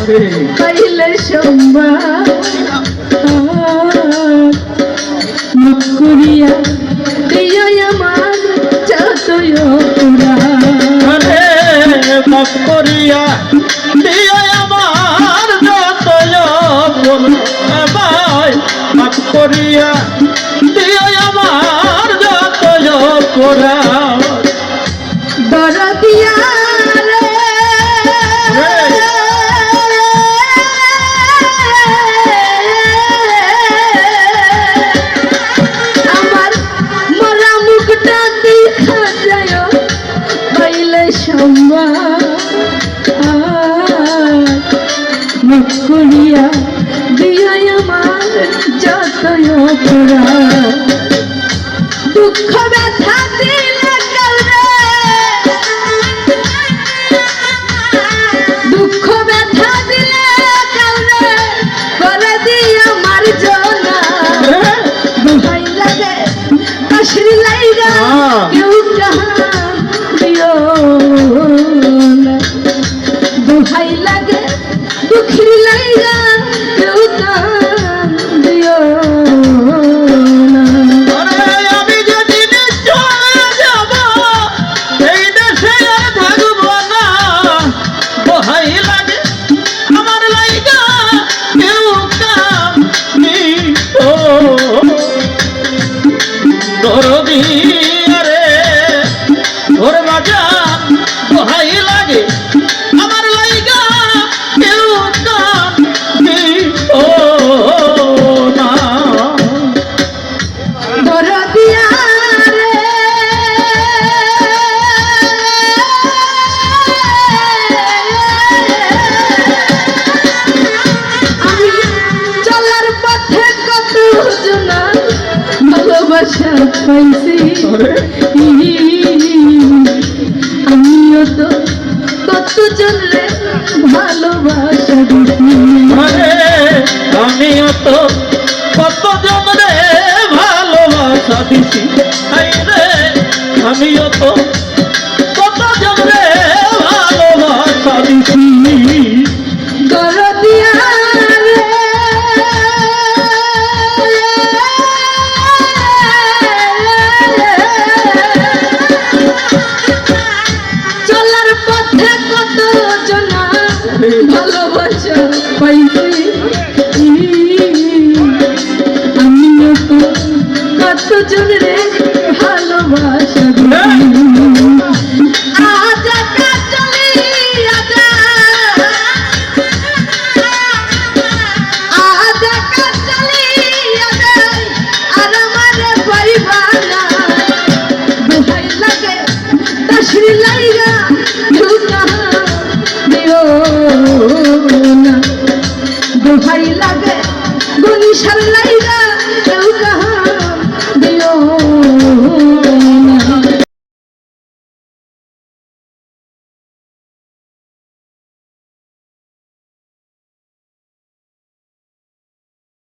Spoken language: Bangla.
পাইলে সম্মান মুখ করিয়া দিও আমার যতই অপরাধ মাফ করিয়া দিও আমার যতই অপরাধ মাফ করিয়া দিও আমার যতই অপরাধ দরদিয়া আমার মরা মুখটা দেখা যায় পাইলে সম্মান মুখ করিয়া দিও আমার যতই অপরাধ দুঃখ ব্যথা দিলে কালরে দুঃখ ব্যথা দিলে কালরে করে দিও আমার জনা দোহাই লাগে কাশির লাইগা কেউ কাহান দিও না দোহাই লাগে দুঃখীর লাইগা কেউ কাহান দিও না আমি যেদিন চলে যাব সেই দেশে আর থাকব না দোহাই লাগে আমার লাইগা কেউ কাঁদিও দরদি রে ওর বাজান দোহাই লাগে আমার লাইগা কেউ কাঁদিও না দরদিয়া রে আমি চলার পথে কত জনা ভালোবাসা পাইছি আমিও তো কত জনরে ভালোবাসা দিছি আমিও তো কতজন রে ভালোবাসা দিছি রে আমিও তো কতজন রে ভালোবাসা দিছি দরদিয়া রে চলার পথে কত জনা ভালোবাসা পাইছি আমিও তো কত জনরে ভালোবাসা আজ একা চলি আজা আজ একা চলি আজা আর আমারে পাইবা না দোহাই লাগে কাশির লাইগা কেউ কাহান দিও না দোহাই লাগে গনিশার লাইগা